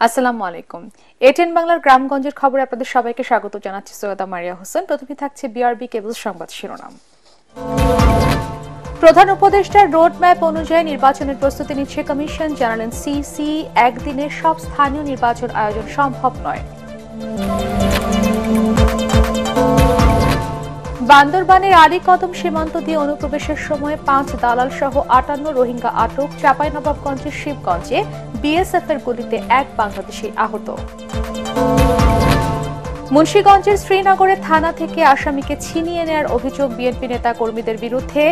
আসসালামু আলাইকুম। এটিএন বাংলার গ্রামগঞ্জের খবরে আপনাদের সবাইকে স্বাগত জানাচ্ছি সৈয়দা মারিয়া হোসেন। প্রথমে থাকছে বিআরবি কেবল সংবাদ শিরোনাম। প্রধান উপদেষ্টার রোডম্যাপ অনুযায়ী নির্বাচনের প্রস্তুতি নিচ্ছে কমিশন, জানালেন সিসি। একদিনে সব স্থানীয় নির্বাচন আয়োজন সম্ভব নয়। বান্দরবানের আলীকদম সীমান্ত দিয়ে অনুপ্রবেশের সময় 5 দালাল সহ 58 রোহিঙ্গা আটক। চাঁপাইনবাবগঞ্জের শিবগঞ্জে বিএসএফ এর গুলিতে এক বাংলাদেশি আহত। মুন্সিগঞ্জের শ্রীনগরে থানা থেকে আসামিকে ছিনিয়ে নেওয়ার অভিযোগ বিএনপি নেতা কর্মীদের বিরুদ্ধে।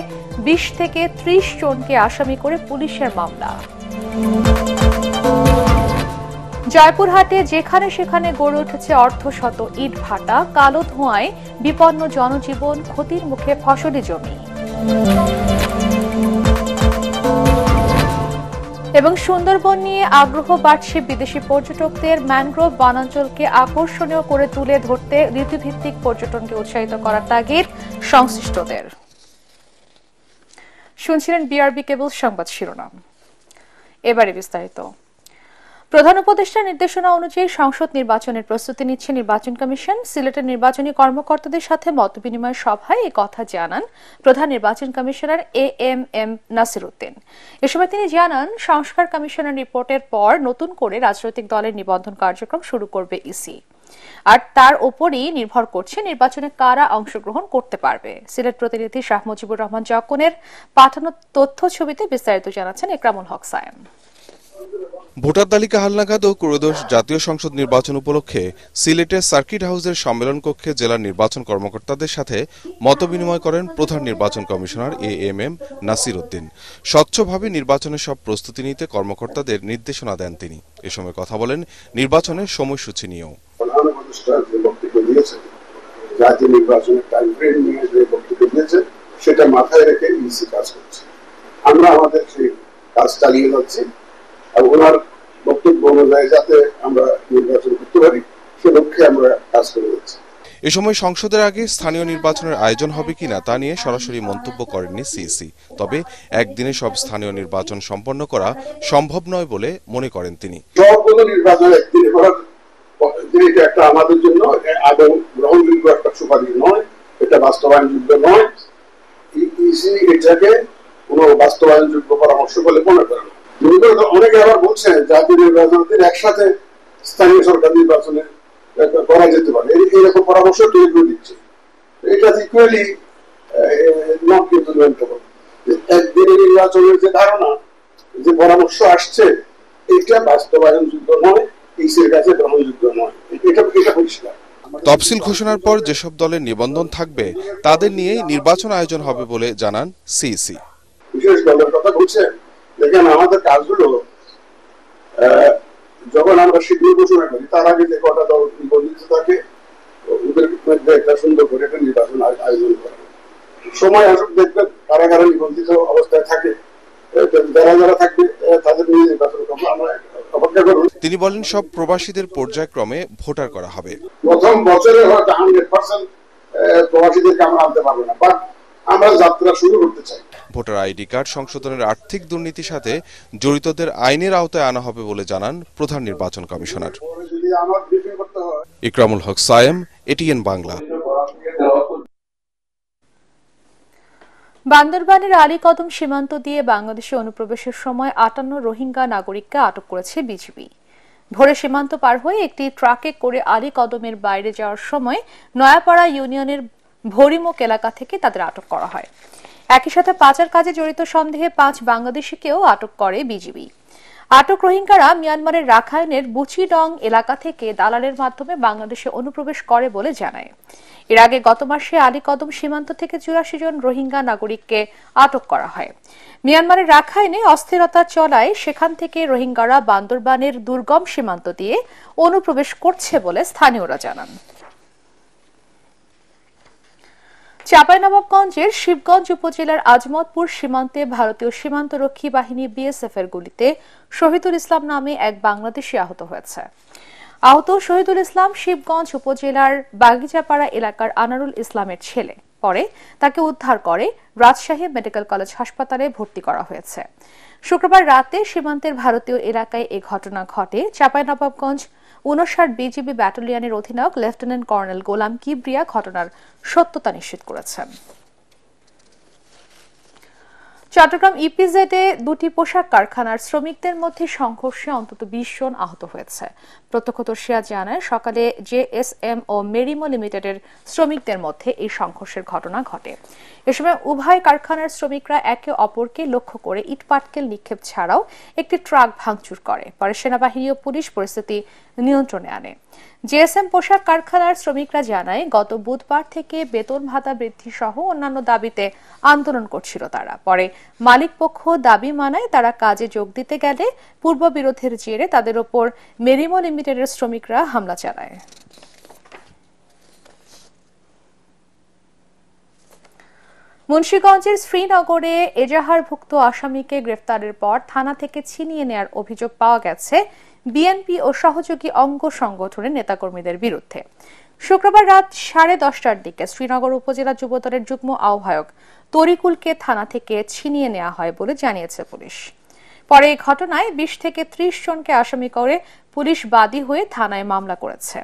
20 থেকে 30 জনকে আসামি করে পুলিশের মামলা। জয়পুরহাটে যেখানে সেখানে গড়ে উঠেছে অর্ধশত ইট ভাটা, কালো ধোঁয়ায় বিপন্ন জনজীবন, ক্ষতির মুখে ফসলি জমি। এবং সুন্দরবন নিয়ে আগ্রহ বাড়ছে বিদেশি পর্যটকদের। ম্যানগ্রোভ বনাঞ্চলকে আকর্ষণীয় করে তুলে ধরতে ঋতুভিত্তিক পর্যটনকে উৎসাহিত করার তাগিদ সংশ্লিষ্টদের। শুনছিলেন বিআরবি কেবল সংবাদ শিরোনাম। এবারে বিস্তারিত। প্রধান উপদেষ্টার নির্দেশনা অনুযায়ী সংসদ নির্বাচনের প্রস্তুতি নিচ্ছে নির্বাচন কমিশন। সিলেটের নির্বাচনী কর্মকর্তাদের সাথে মতবিনিময় সভায় এই কথা জানান প্রধান নির্বাচন কমিশনার এএমএম নাসির উদ্দিন। এ সময় তিনি জানান, সংস্কার কমিশনের রিপোর্টের পর নতুন করে রাজনৈতিক দলের নিবন্ধন কার্যক্রম শুরু করবে ইসি, আর তার উপরই নির্ভর করছে নির্বাচনে কারা অংশগ্রহণ করতে পারবে। সিলেট প্রতিনিধি শাহ মুজিবুর রহমান জকনের পাঠানো তথ্য ছবিতে বিস্তারিত জানাচ্ছেন ইকরামুল হক সায়েম। ভোটার তালিকা হালনাগাদ ও ক্রয়োদশ জাতীয় সংসদ নির্বাচন উপলক্ষে সিলেটের সার্কিট হাউসের সম্মেলন কক্ষে জেলার নির্বাচন কর্মকর্তাদের সাথে মতবিনিময় করেন প্রধান নির্বাচন কমিশনার এএমএম নাসির উদ্দিন। স্বচ্ছভাবে নির্বাচনের সব প্রস্তুতি নিতে কর্মকর্তাদের নির্দেশনা দেন তিনি। এ সময় কথা বলেন নির্বাচনের সময়সূচি নিয়েও। সেটা মাথায় রেখে ইসি কাজ করছে। আমরা আমাদের সেই কাজ চালিয়ে যাচ্ছি। ওনার বক্তব্য অনুযায়ী যাতে আমরা নির্বাচন করতে পারি সে লক্ষ্যে আমরা কাজ করে যাচ্ছি। এ সময় সংসদের আগে স্থানীয় নির্বাচনের আয়োজন হবে কিনা তা নিয়ে সরাসরি মন্তব্য করেননি সিইসি। তবে একদিনে সব স্থানীয় নির্বাচন সম্পন্ন করা সম্ভব নয় বলে মনে করেন তিনি। সবগুলো নির্বাচন একদিনে করার এটা একটা আমাদের জন্য আদৌ গ্রহণযোগ্য একটা সুপারিশ নয়, এটা বাস্তবায়নযোগ্য নয়। ইসি এটাকে কোনো বাস্তবায়নযোগ্য পরামর্শ বলে মনে করে না। অনেকে আবার বলছেন জাতীয় নির্বাচন একসাথে স্থানীয় সরকার নির্বাচনে করা যেতে পারে, এইরকম পরামর্শ তৈরি করে দিচ্ছে। এটা ইকুয়ালি নট কিন্তু একদিনের নির্বাচনের যে ধারণা, যে পরামর্শ আসছে, এটা বাস্তবায়নযোগ্য নয়, ইসির কাছে গ্রহণযোগ্য নয়। এটা পরিষ্কার। তফসিল ঘোষণার পর যেসব দলের নিবন্ধন থাকবে তাদের নিয়েই নির্বাচন আয়োজন হবে বলে জানান সিইসি। বিশেষ দলের কথা বলছেন, দেখেন আমাদের কাজগুলো যখন আমরা শিডিউল ঘোষণা করি তার আগে যে কটা দল নিবন্ধিত থাকে ওদের মধ্যে একটা সুন্দর করে একটা নির্বাচন আয়োজন করা। সময় আসুক, দেখবেন কারা কারা নিবন্ধিত অবস্থায় থাকে, যারা যারা থাকবে তাদের নিয়ে নির্বাচন করবো। আমরা অপেক্ষা করব। তিনি বলেন, সব প্রবাসীদের পর্যায়ক্রমে ভোটার করা হবে। প্রথম বছরে হয়তো 100% প্রবাসীদেরকে আমরা আনতে পারবো না, বাট আমরা যাত্রা শুরু করতে চাই। ভোটার আইডি কার্ড সংশোধনের আর্থিক দুর্নীতির সাথে জড়িতদের আইনের আওতায় আনা হবে বলে জানান প্রধান নির্বাচন কমিশনার। ইকরামুল হক সায়েম, এটিএন বাংলা। বান্দরবানের আলীকদম সীমান্ত দিয়ে বাংলাদেশে অনুপ্রবেশের সময় 58 রোহিঙ্গা নাগরিককে আটক করেছে বিজিবি। ভোরে সীমান্ত পার হয়ে একটি ট্রাকে করে আলীকদমের বাইরে যাওয়ার সময় নয়াপাড়া ইউনিয়নের ভরিমুখ এলাকা থেকে তাদের আটক করা হয়। একই সাথে পাচার কাজে জড়িত সন্দেহে 5 বাংলাদেশিকেও আটক করে বিজিবি। আটক রোহিঙ্গারা মিয়ানমারের রাখাইনের বুচিডং এলাকা থেকে দালালের মাধ্যমে বাংলাদেশে অনুপ্রবেশ করে বলে জানায়। এর আগে গত মাসে আলীকদম সীমান্ত থেকে 84 জন রোহিঙ্গা নাগরিককে আটক করা হয়। মিয়ানমারের রাখাইনে অস্থিরতা চলায় সেখান থেকে রোহিঙ্গারা বান্দরবানের দুর্গম সীমান্ত দিয়ে অনুপ্রবেশ করছে বলে স্থানীয়রা জানান। চাঁপাইনবাবগঞ্জের শিবগঞ্জ উপজেলার আজমতপুর সীমান্তে ভারতীয় সীমান্তরক্ষী বাহিনী বিএসএফ এর গুলিতে শহীদুল ইসলাম নামে এক বাংলাদেশি আহত হয়েছে। আহত শহীদুল ইসলাম শিবগঞ্জ উপজেলার বাগিচাপাড়া এলাকার আনারুল ইসলামের ছেলে। পরে তাকে উদ্ধার করে রাজশাহী মেডিকেল কলেজ হাসপাতালে ভর্তি করা হয়েছে। শুক্রবার রাতে সীমান্তের ভারতীয় এলাকায় এই ঘটনা ঘটে। চাঁপাইনবাবগঞ্জ ৫৯ বিজিবি ব্যাটালিয়নের অধিনায়ক লেফটেন্যান্ট কর্নেল গোলাম কিবরিয়া ঘটনার সত্যতা নিশ্চিত করেছেন। চট্টগ্রাম ইপিজেডে দুটি পোশাক কারখানার শ্রমিকদের মধ্যে সংঘর্ষে অন্তত ২০ জন আহত হয়েছে। প্রত্যক্ষদর্শীরা জানায় সকালে জেএসএম ও মেরিমো লিমিটেডের শ্রমিকদের মধ্যে এই সংঘর্ষের ঘটনা ঘটে। এ সময় উভয় কারখানার শ্রমিকরা একে অপরকে লক্ষ্য করে ইটপাটকেল নিক্ষেপ ছাড়াও একটি ট্রাক ভাঙচুর করে। পরে সেনাবাহিনী ও পুলিশ পরিস্থিতি নিয়ন্ত্রণে আনে। জেএসএম পোশাক কারখানার শ্রমিকরা জানায় গত বুধবার থেকে বেতন ভাতা বৃদ্ধি সহ অন্যান্য দাবিতে আন্দোলন করছিল তারা। পরে মালিক পক্ষ দাবি মানায় তারা কাজে যোগ দিতে গেলে পূর্ববিরোধের জেরে তাদের ওপর মেরিমো লিমিটেডের শ্রমিকরা হামলা চালায়। মুন্সিগঞ্জের শ্রীনগরে এজাহারভুক্ত আসামিকে গ্রেফতারের পর থানা থেকে ছিনিয়ে নেয়ার অভিযোগ পাওয়া গেছে বিএনপি ও সহযোগী অঙ্গ সংগঠনের নেতাকর্মীদের বিরুদ্ধে। শুক্রবার রাত 10:30টার দিকে শ্রীনগর উপজেলা যুবদলের যুগ্ম আহ্বায়ক তরিকুলকে থানা থেকে ছিনিয়ে নেওয়া হয় বলে জানিয়েছে পুলিশ। পরে এই ঘটনায় ২০ থেকে ৩০ জনকে আসামি করে পুলিশ বাদী হয়ে থানায় মামলা করেছে।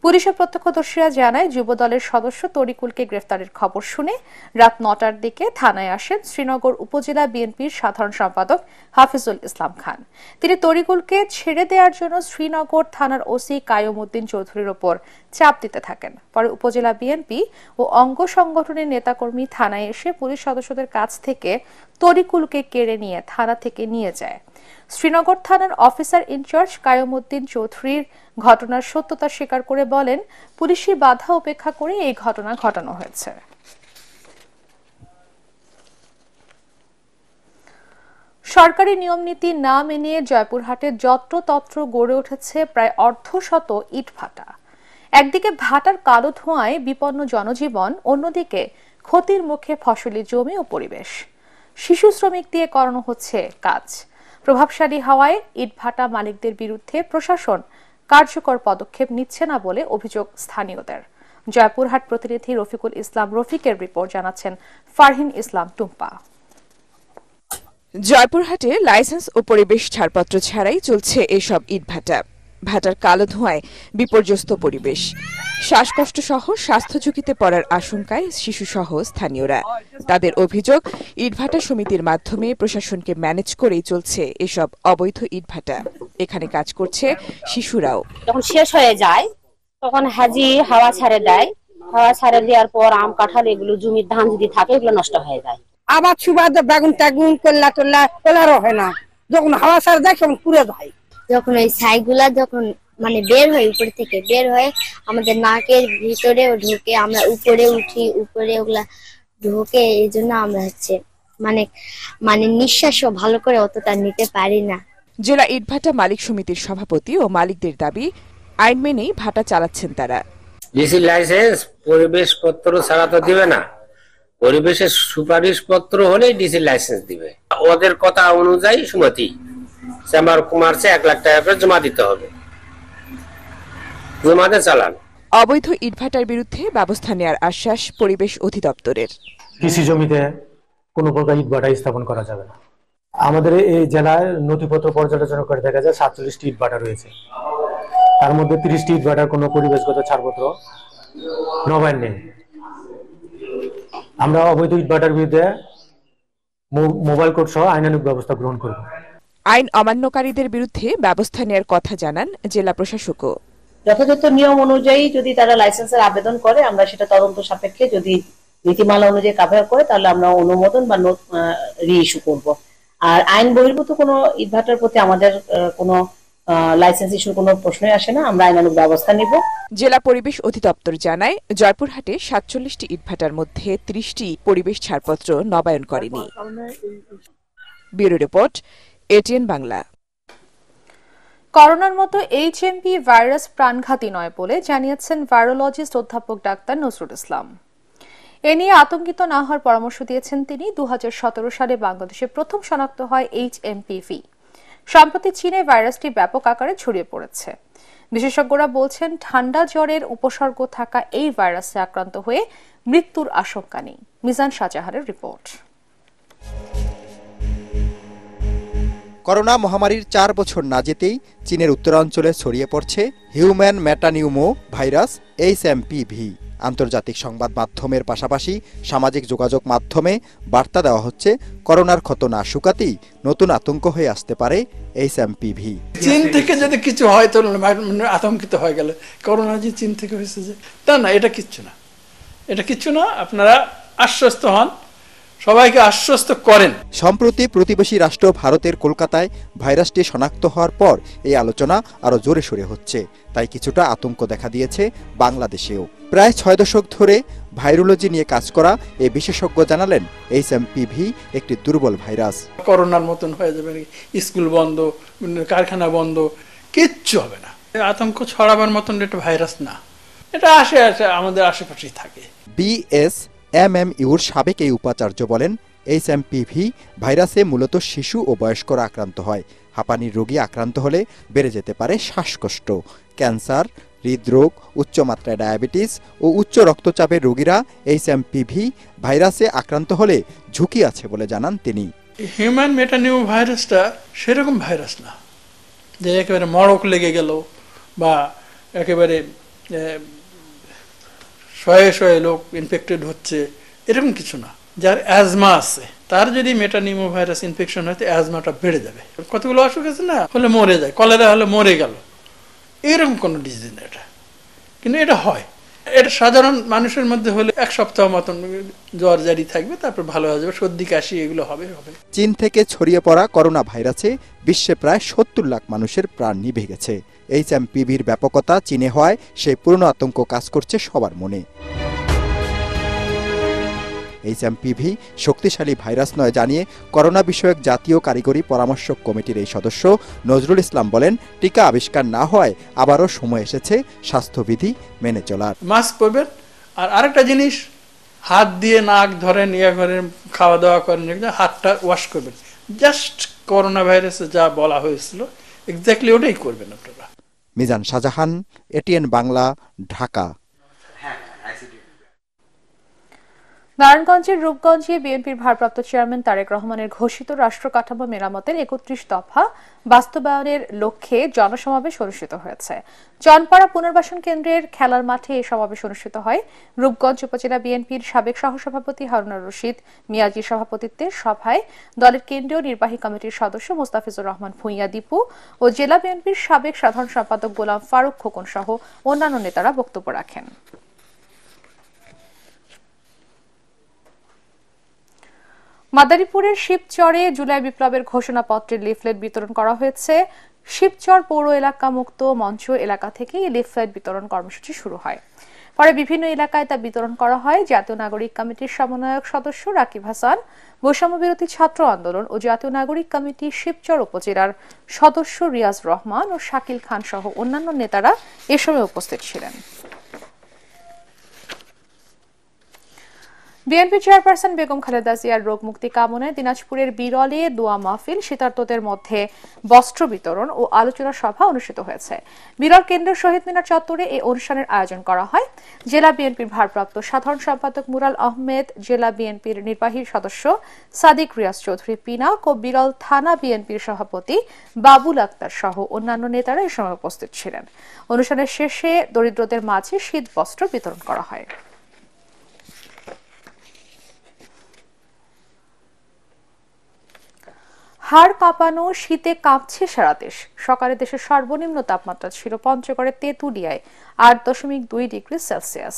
পুলিশের প্রত্যক্ষদর্শীরা জানায় যুবদলের সদস্য তরিকুলকে গ্রেফতারের খবর শুনে রাত ৯টার দিকে থানায় আসেন শ্রীনগর উপজেলা বিএনপির সাধারণ সম্পাদক হাফিজুল ইসলাম খান। তিনি তরিকুলকে ছেড়ে দেওয়ার জন্য শ্রীনগর থানার ওসি কায়ুমউদ্দিন চৌধুরীর ওপর চাপ দিতে থাকেন। পরে উপজেলা বিএনপি ও অঙ্গ সংগঠনের নেতাকর্মী থানায় এসে পুলিশ সদস্যদের কাছ থেকে তরিকুলকে কেড়ে নিয়ে থানা থেকে নিয়ে যায়। শ্রীনগর থানার অফিসার ইনচার্জ কায়ুমউদ্দিন চৌধুরীর ঘটনার সত্যতা স্বীকার করে বলেন, পুলিশি বাধা উপেক্ষা করে এই ঘটনা ঘটানো হয়েছে। সরকারি নিয়মনীতি না মেনে জয়পুরহাটে যত্রতত্র গড়ে উঠেছে প্রায় অর্ধশত ইটভাটা। একদিকে ভাটার কালো ধোঁয়ায় বিপন্ন জনজীবন, অন্যদিকে ক্ষতির মুখে ফসলি জমি ও পরিবেশ। শিশু শ্রমিক দিয়ে করানো হচ্ছে কাজ। প্রভাবশালী হওয়ায় ইটভাটা মালিকদের বিরুদ্ধে প্রশাসন কার্যকর পদক্ষেপ নিচ্ছে না বলে অভিযোগ স্থানীয়দের। জয়পুরহাট প্রতিনিধি রফিকুল ইসলাম রফিকের রিপোর্ট, জানাচ্ছেন ফারহিন ইসলাম টুম্পা। জয়পুরহাটে লাইসেন্স ও পরিবেশ ছাড়পত্র ছাড়াই চলছে এসব ইটভাটা। ভাটার কালো ধোঁয়ায় বিপর্যস্ত পরিবেশ, শ্বাসকষ্ট সহ স্বাস্থ্য ঝুঁকিতে পড়ার আশঙ্কায় শিশুসহ স্থানীয়রা। তাদের অভিযোগ, ইটভাটা সমিতির মাধ্যমে প্রশাসনকে ম্যানেজ করেই চলছে এসব অবৈধ ইটভাটা। এখানে কাজ করছে শিশুরাও। যখন শেষ হয়ে যায় তখন হাজি হাওয়া ছাড়ে দেয়। হাওয়া ছাড়ে দেওয়ার পর আম কাঁঠাল এগুলো জমির ধান যদি থাকে এগুলো নষ্ট হয়ে যায়। আবার সুবাদ বেগুন টেগুন করলা টল্লা তোলারও হয় না। যখন হাওয়া ছাড়ে দেয় তখন পুড়ে যায়। যখন ওই ছাইগুলা যখন মানে বের হয়, উপর থেকে বের হয়ে আমাদের নাকের ভিতরে ঢুকে, আমরা উপরে উঠি, উপরে ওগুলা ঢুকে, এই জন্য আমরা মানে নিঃশ্বাসও ভালো করে অতটা নিতে পারি না। জেলা ইটভাটা মালিক সমিতির সভাপতি ও মালিকদের দাবি, আইন মেনেই ভাটা চালাচ্ছেন তারা। ডিসি লাইসেন্স পরিবেশ পত্র ছাড়া তো দিবে না, পরিবেশের সুপারিশ পত্র হলেই ডিসি লাইসেন্স দিবে। ওদের কথা অনুযায়ী সুমতি চেম্বার কমার্সে 1 লাখ টাকা করে জমা দিতে হবে, জমাতে চালান। অবৈধ ইটভাটার বিরুদ্ধে ব্যবস্থা নেওয়ার আশ্বাস পরিবেশ অধিদপ্তরের। কৃষি জমিতে কোনো প্রকার ইটভাটা স্থাপন করা যাবে না। আমাদের এই জেলায় নথিপত্র পর্যালোচনা করে দেখা যায় 47টি ইটভাটা রয়েছে। তার মধ্যে 30টি ইটভাটার কোনো পরিবেশগত ছাড়পত্র নবায়ন নেই। আমরা অবৈধ ইটভাটার বিরুদ্ধে মোবাইল কোর্ট সহ আইনানুগ ব্যবস্থা গ্রহণ করব। আইন অমান্যকারীদের বিরুদ্ধে ব্যবস্থা নেওয়ার কথা জানান জেলা প্রশাসকও। যথাযথ নিয়ম অনুযায়ী যদি তারা লাইসেন্সের আবেদন করে, আমরা সেটা তদন্ত সাপেক্ষে যদি নীতিমালা অনুযায়ী কাভার করে, তাহলে আমরা অনুমোদন বা রি-ইস্যু করব। আর আইন বহির্ভূত কোনো ইটভাটার প্রতি আমাদের কোনো লাইসেন্স ইস্যুর কোনো প্রশ্নই আসে না। আমরা আইনানুগ ব্যবস্থা নিব। জেলা পরিবেশ অধিদপ্তর জানায়, জয়পুরহাটে 47টি ইটভাটার মধ্যে 30টি পরিবেশ ছাড়পত্র নবায়ন করেনি। Bureau report, ATN Bangla. করোনার মতো এইচএমভি ভাইরাস প্রাণঘাতী নয় বলে জানিয়েছেন ভাইরোলজিস্ট অধ্যাপক ডাক্তার নজরুল ইসলাম। এ নিয়ে আতঙ্কিত না হওয়ার পরামর্শ দিয়েছেন তিনি। 2017 সালে বাংলাদেশে প্রথম শনাক্ত হয় এইচএমপিভি। সম্প্রতি চীনে ভাইরাসটি ব্যাপক আকারে ছড়িয়ে পড়েছে। বিশেষজ্ঞরা বলছেন ঠান্ডা জ্বরের উপসর্গ থাকা এই ভাইরাসে আক্রান্ত হয়ে মৃত্যুর আশঙ্কা নেই। মিজান শাহজাহানের রিপোর্ট। করোনা মহামারীর 4 বছর না যেতেই চীনের উত্তরাঞ্চলে ছড়িয়ে পড়ছে হিউম্যান মেটানিউমো ভাইরাস HMPV। আন্তর্জাতিক সংবাদ মাধ্যমের পাশাপাশি সামাজিক যোগাযোগ মাধ্যমে বার্তা দেওয়া হচ্ছে করোনার ক্ষত না শুকাতেই নতুন আতঙ্ক হয়ে আসতে পারে HMPV। চীন থেকে যদি কিছু হয় তো আতঙ্কিত হয়ে গেল, করোনা যে চীন থেকে হয়েছে যে তা না, এটা কিচ্ছু না, আপনারা আশ্বস্ত হন, সবাইকে আশ্বস্ত করেন। সম্প্রতি প্রতিবেশী রাষ্ট্র ভারতের কলকাতায় ভাইরাসটি শনাক্ত হওয়ার পর এই আলোচনা আরো জোরে সোরে হচ্ছে, তাই কিছুটা আতঙ্ক দেখা দিয়েছে বাংলাদেশেও। প্রায় 6 দশক ধরে ভাইরোলজি নিয়ে কাজ করা এই বিশেষজ্ঞ জানালেন HMPV একটি দুর্বল ভাইরাস। করোনার মতন হয়ে যাবে, স্কুল বন্ধ, কারখানা বন্ধ, কিচ্ছু হবে না। আতঙ্ক ছড়াবার মতন একটা ভাইরাস না, এটা আসে আমাদের আশেপাশেই থাকে। BSMMUর সাবেক এই উপাচার্য বলেন HMPV ভাইরাসে মূলত শিশু ও বয়স্করা আক্রান্ত হয়। হাঁপানির রোগী আক্রান্ত হলে বেড়ে যেতে পারে শ্বাসকষ্ট, ক্যান্সার, হৃদরোগ, উচ্চমাত্রায় ডায়াবেটিস ও উচ্চ রক্তচাপের রোগীরা HMPV ভাইরাসে আক্রান্ত হলে ঝুঁকি আছে বলে জানান তিনি। হিউম্যান মেটানিউ ভাইরাসটা সেরকম ভাইরাস না যে একেবারে মড়ক লেগে গেল বা একেবারে শয়ে লোক ইনফেক্টেড হচ্ছে, এরকম কিছু না। যার অ্যাজমা আছে তার যদি মেটানিউমো ভাইরাস ইনফেকশন হয় তো অ্যাজমাটা বেড়ে যাবে। কতগুলো অসুখ আছে না, হলে মরে যায়, কলেরা হলে মরে গেল, এরকম কোনো ডিজিজ না এটা, কিন্তু এটা হয়। এটা সাধারণ মানুষের মধ্যে হলে 1 সপ্তাহ মতন জ্বর জারি থাকবে, তারপর ভালো হয়ে যাবে, সর্দি কাশি এগুলো হবে। চীন থেকে ছড়িয়ে পড়া করোনা ভাইরাসে বিশ্বে প্রায় 70 লাখ মানুষের প্রাণ নিভে গেছে। HMPVর ব্যাপকতা চীনে হওয়ায় সেই পুরনো আতঙ্ক কাজ করছে সবার মনে। HMPV শক্তিশালী ভাইরাস নয় জানিয়ে করোনা বিষয়ক জাতীয় কারিগরি পরামর্শক কমিটির এই সদস্য নজরুল ইসলাম বলেন, টিকা আবিষ্কার না হয় আবারও সময় এসেছে স্বাস্থ্যবিধি মেনে চলার। মাস্ক পরবেন, আর আরেকটা জিনিস, হাত দিয়ে নাক ধরেন, করেন, খাওয়া দাওয়া করেন, হাতটা ওয়াশ করবেন। জাস্ট করোনা ভাইরাসে যা বলা হয়েছিল এক্স্যাক্টলি ওটাই করবেন আপনারা। মিজান শাহজাহান, ATN বাংলা, ঢাকা। নারায়ণগঞ্জের রূপগঞ্জে বিএনপির ভারপ্রাপ্ত চেয়ারম্যান তারেক রহমানের ঘোষিত রাষ্ট্র কাঠামো মেরামতের 31 দফা বাস্তবায়নের লক্ষ্যে জনসমাবেশ অনুষ্ঠিত হয়েছে। জনপাড়া পুনর্বাসন কেন্দ্রের খেলার মাঠে এই সমাবেশ অনুষ্ঠিত হয়। রূপগঞ্জ উপজেলা বিএনপির সাবেক সহসভাপতি হারুনুর রশিদ মিয়াজির সভাপতিত্বে সভায় দলের কেন্দ্রীয় নির্বাহী কমিটির সদস্য মোস্তাফিজুর রহমান ভূঁইয়া দীপু ও জেলা বিএনপির সাবেক সাধারণ সম্পাদক গোলাম ফারুক খোকন সহ অন্যান্য নেতারা বক্তব্য রাখেন। মাদারীপুরের শিবচরে জুলাই বিপ্লবের ঘোষণাপত্রের লিফলেট বিতরণ করা হয়েছে। শিবচর পৌর এলাকা মুক্ত মঞ্চ এলাকা থেকে এই লিফলেট বিতরণ কর্মসূচি শুরু হয়। পরে বিভিন্ন এলাকায় তা বিতরণ করা হয়। জাতীয় নাগরিক কমিটির সমন্বয়ক সদস্য রাকিব হাসান, বৈষম্য বিরোধী ছাত্র আন্দোলন ও জাতীয় নাগরিক কমিটি শিবচর উপজেলার সদস্য রিয়াজ রহমান ও শাকিল খান সহ অন্যান্য নেতারা এ সময় উপস্থিত ছিলেন। বিএনপি চেয়ারপারসন বেগম খালেদা জিয়ার রোগ মুক্তি কামনায় দিনাজপুরের বিরলে দোয়া মাহফিল, শীতার্তদের মধ্যে বস্ত্র বিতরণ ও আলোচনা সভা অনুষ্ঠিত হয়েছে। বিরল কেন্দ্রীয় শহীদ মিনার চত্বরে এই অনুষ্ঠানের আয়োজন করা হয়। জেলা বিএনপির ভারপ্রাপ্ত সাধারণ সম্পাদক মুরাল আহমেদ, জেলা বিএনপির নির্বাহী সদস্য সাদিক রিয়াজ চৌধুরী পিনাক ও বিরল থানা বিএনপির সভাপতি বাবুল আক্তার সহ অন্যান্য নেতারা এই সময় উপস্থিত ছিলেন। অনুষ্ঠানের শেষে দরিদ্রদের মাঝে শীত বস্ত্র বিতরণ করা হয়। হাড় কাঁপানো শীতে কাঁপছে সারা দেশ। সকালে দেশের সর্বনিম্ন তাপমাত্রা ছিল পঞ্চগড়ের তেঁতুলিয়ায় 8.2 ডিগ্রি সেলসিয়াস,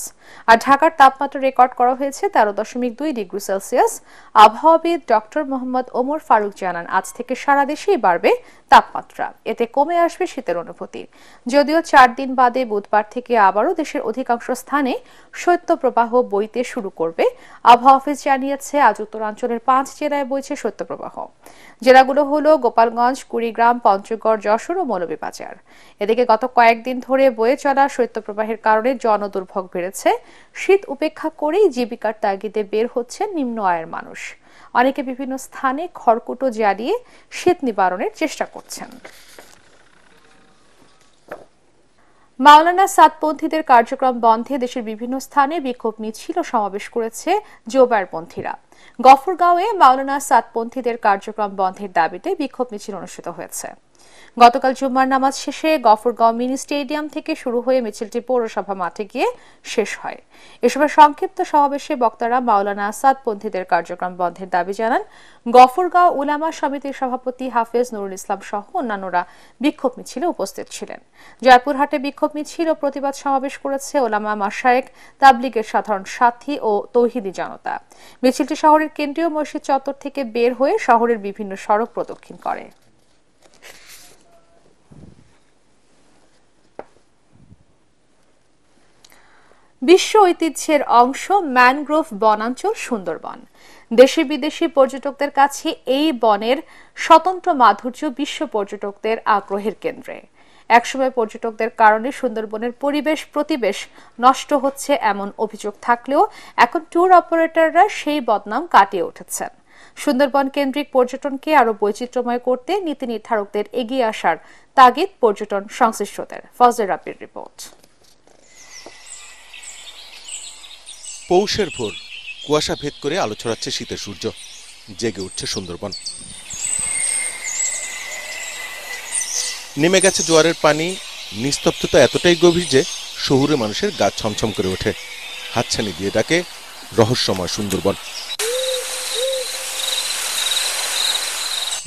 আর ঢাকার তাপমাত্রা রেকর্ড করা হয়েছে 13.2 ডিগ্রি সেলসিয়াস। আবহাওয়াবিদ ডক্টর মোহাম্মদ ওমর ফারুক জানান, আজ থেকে সারা দেশেই বাড়বে তাপমাত্রা, এতে কমে আসবে শীতের অনুভূতি। যদিও 4 দিন বাদে বুধবার থেকে আবারও দেশের অধিকাংশ স্থানে শৈত্যপ্রবাহ বইতে শুরু করবে। আবহাওয়া অফিস জানিয়েছে, আজ উত্তরাঞ্চলের 5 জেলায় বইছে শৈত্যপ্রবাহ। জেলাগুলো হলো গোপালগঞ্জ, কুড়িগ্রাম, পঞ্চগড়, যশোর ও মৌলভীবাজার। এদিকে গত কয়েকদিন ধরে বয়ে চলা শৈত্যপ্রবাহের কারণে জনদুর্ভোগ বেড়েছে। শীত উপেক্ষা করেই জীবিকার তাগিদে বের হচ্ছেন নিম্ন আয়ের মানুষ। অনেকে বিভিন্ন স্থানে খড়কুটো জ্বালিয়ে শীত নিবারণের চেষ্টা করছেন। মাওলানা সাদপন্থীদের কার্যক্রম বন্ধে দেশের বিভিন্ন স্থানে বিক্ষোভ মিছিল ও সমাবেশ করেছে জোবায়েরপন্থীরা। গফরগাঁওয়ে মাওলানা সাদপন্থীদের কার্যক্রম বন্ধের দাবিতে বিক্ষোভ মিছিল অনুষ্ঠিত হয়েছে। গতকাল জুম্মার নামাজ শেষে গফরগাঁও মিনি স্টেডিয়াম থেকে শুরু হয়ে মিছিলটি পৌরসভা মাঠে গিয়ে শেষ হয়। এসময় সংক্ষিপ্ত সমাবেশে বক্তারা মাওলানা সাদপন্থীদের কার্যক্রম বন্ধের দাবি জানান। গফরগাঁও উলামা সমিতির সভাপতি হাফেজ নুরুল ইসলাম সহ অন্যান্যরা বিক্ষোভ মিছিলে উপস্থিত ছিলেন। জয়পুরহাটে বিক্ষোভ মিছিল ও প্রতিবাদ সমাবেশ করেছে ওলামা মাশায়েখ, তাবলিগের সাধারণ সাথী ও তৌহিদি জনতা। মিছিলটি শহরের কেন্দ্রীয় মসজিদ চত্বর থেকে বের হয়ে শহরের বিভিন্ন সড়ক প্রদক্ষিণ করে। বিশ্ব ঐতিহ্যের অংশ ম্যানগ্রোভ বনাঞ্চল সুন্দরবন। দেশি বিদেশি পর্যটকদের কাছে এই বনের স্বতন্ত্র মাধুর্য বিশ্ব পর্যটকদের আগ্রহের কেন্দ্রে। একসময় পর্যটকদের কারণে সুন্দরবনের পরিবেশ প্রতিবেশ নষ্ট হচ্ছে এমন অভিযোগ থাকলেও এখন ট্যুর অপারেটররা সেই বদনাম কাটিয়ে উঠেছেন। সুন্দরবন কেন্দ্রিক পর্যটনকে আরো বৈচিত্র্যময় করতে নীতি নির্ধারকদের এগিয়ে আসার তাগিদ পর্যটন সংশ্লিষ্টদের। ফজলে রাব্বির রিপোর্ট। পৌষের ভোর, কুয়াশা ভেদ করে আলো ছড়াচ্ছে শীতের সূর্য, জেগে উঠছে সুন্দরবন। নেমে গেছে জোয়ারের পানি, নিস্তব্ধতা এতটাই গভীর যে শহুরে মানুষের গা ছমছম করে ওঠে। হাতছানি দিয়ে ডাকে রহস্যময় সুন্দরবন।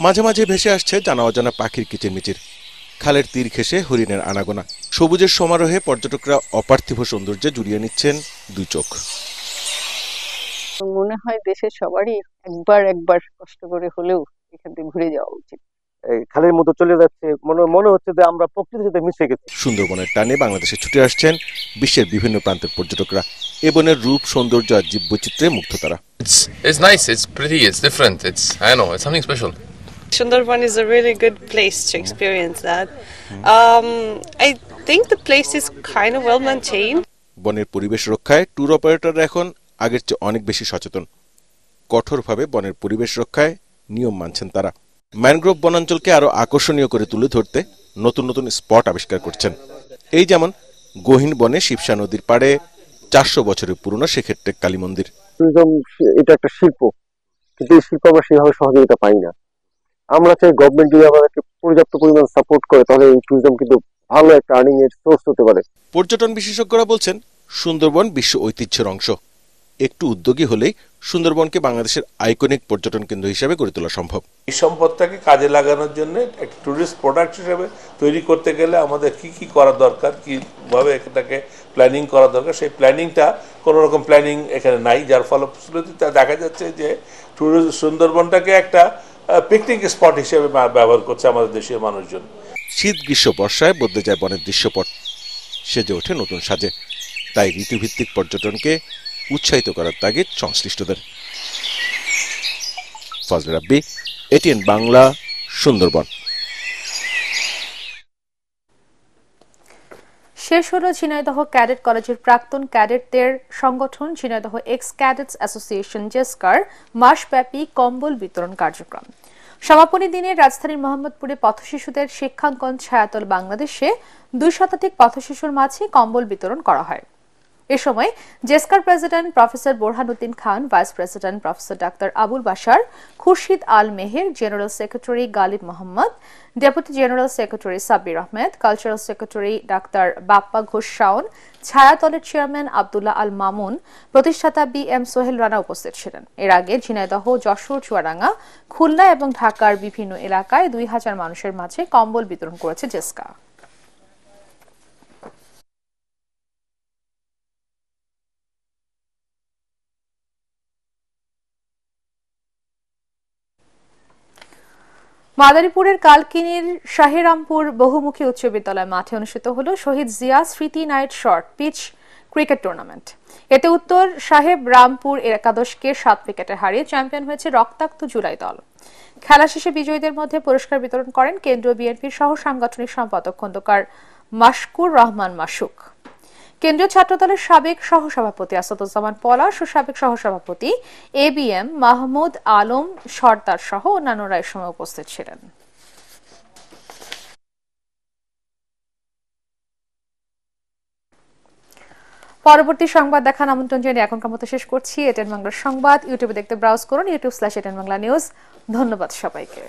মাঝে মাঝে ভেসে আসছে জানা অজানা পাখির কিচিরমিচির, খালের তীর ঘেঁষে হরিণের আনাগোনা। সবুজের সমারোহে পর্যটকরা অপার্থিব সৌন্দর্যে জুড়িয়ে নিচ্ছেন দুই চোখ। মনে হয় দেশের সবারই একবার কষ্ট করে হলেও এখান থেকে ঘুরে যাওয়া উচিত। খালের মতো চলে যাচ্ছে, মনে হচ্ছে যে আমরা প্রকৃতির সাথে মিশে গেছি। সুন্দরবনের টানে বাংলাদেশে ছুটে আসছেন বিশ্বের বিভিন্ন প্রান্তের পর্যটকরা। এ বনের রূপ, সৌন্দর্য আর জীববৈচিত্র্যে মুগ্ধ তারা। It's nice, it's pretty, it's different, it's something special. Sundarban is a really good place to experience that. I think the place is kind of well maintained. বনের পরিবেশ রক্ষায় ট্যুর অপারেটররা এখন আগের চেয়ে অনেক বেশি সচেতন। কঠোরভাবে বনের পরিবেশ রক্ষায় নিয়ম মানছেন তারা। ম্যানগ্রোভ বনাঞ্চলকে আরো আকর্ষণীয় করে তুলে ধরতে নতুন নতুন স্পট আবিষ্কার করছেন। এই যেমন গহীন বনে শিবসা নদীর পাড়ে 400 বছরের পুরনো শেখেরটেক কালী মন্দির। এটা একটা শিল্প, কিন্তু এই শিল্প আমরা সেভাবে সহযোগিতা পাই না। আমরা চাই গভর্নমেন্ট যদি আমাদেরকে পর্যাপ্ত পরিমাণ সাপোর্ট করে, তাহলে এই ট্যুরিজম কিন্তু ভালো একটা আর্নিং এর সোর্স হতে পারে। পর্যটন বিশেষজ্ঞরা বলছেন সুন্দরবন বিশ্ব ঐতিহ্যের অংশ। একটু উদ্যোগী হলেই সুন্দরবনকে বাংলাদেশের আইকনিক পর্যটন কেন্দ্র হিসেবে গড়ে তোলা সম্ভব। এই সম্পদটাকে কাজে লাগানোর জন্য একটা টুরিস্ট প্রোডাক্ট হিসেবে তৈরি করতে গেলে আমাদের কি করা দরকার, কিভাবে এটাকে প্ল্যানিং করা দরকার, সেই প্ল্যানিংটা কোনো রকম প্ল্যানিং এখানে নাই, যার ফলশ্রুতিতে দেখা যাচ্ছে যে সুন্দরবনটাকে একটা পিকনিক স্পট হিসেবে ব্যবহার করছে আমাদের দেশের মানুষজন। শীত, গ্রীষ্ম, বর্ষায় বদলে যায় বনের দৃশ্যপট, সেজে ওঠে নতুন সাজে। তাই ঋতুভিত্তিক পর্যটনকে উৎসাহিত করার তাগিদ সংশ্লিষ্টদের। ফজলে রাব্বি, এটিএন বাংলা, সুন্দরবন। শেষ হলো ঝিনাইদহ ক্যাডেট কলেজের প্রাক্তন ক্যাডেটদের সংগঠন ঝিনাইদহ এক্স ক্যাডেটস অ্যাসোসিয়েশন জেসকার মাসব্যাপী কম্বল বিতরণ কার্যক্রম। সমাপনী দিনে রাজধানীর মোহাম্মদপুরে পথশিশুদের শিক্ষাঙ্গন ছায়াতল বাংলাদেশে 2 শতাধিক পথশিশুর মাঝে কম্বল বিতরণ করা হয়। এ সময় জেসকার president professor Borhanuddin Khan, vice president professor doctor Abul Bashar, Khurshid Al Meher, general secretary Galib Mohammad, deputy general secretary Sabbir Ahmed, cultural secretary doctor Bappa Ghosh Shaon, ছায়াতলের চেয়ারম্যান আব্দুল্লাহ আল মামুন, প্রতিষ্ঠাতা BM সোহেল রানা উপস্থিত ছিলেন। এর আগে ঝিনাইদহ, যশোর, চুয়াডাঙ্গা, খুলনা এবং ঢাকার বিভিন্ন এলাকায় 2000 মানুষের মাঝে কম্বল বিতরণ করেছে জেসকা। মাদারীপুরের কালকিনির শাহেরামপুর বহুমুখী উচ্চ বিদ্যালয় মাঠে অনুষ্ঠিত হল শহীদ জিয়া স্মৃতি night short pitch cricket tournament. এতে উত্তর সাহেব রামপুর একাদশকে 7 উইকেটে হারিয়ে চ্যাম্পিয়ন হয়েছে রক্তাক্ত জুলাই দল। খেলা শেষে বিজয়ীদের মধ্যে পুরস্কার বিতরণ করেন কেন্দ্রীয় বিএনপির সহ সাংগঠনিক সম্পাদক খন্দকার মাশকুর রহমান মাসুক। কেন্দ্রীয় ছাত্রদলের সাবেক সহসভাপতি আসাদুজ্জামান পলাশ ও সাবেক সহসভাপতি ABM মাহমুদ আলম সর্দার সহ অন্যান্যরা এ সময় উপস্থিত ছিলেন। পরবর্তী সংবাদ দেখার আমন্ত্রণ জানিয়ে এখনকার মতো শেষ করছি। এটিএন বাংলা সংবাদ ইউটিউবে দেখতে ব্রাউজ করুন, youtube/এটিএন বাংলা নিউজ। ধন্যবাদ সবাইকে।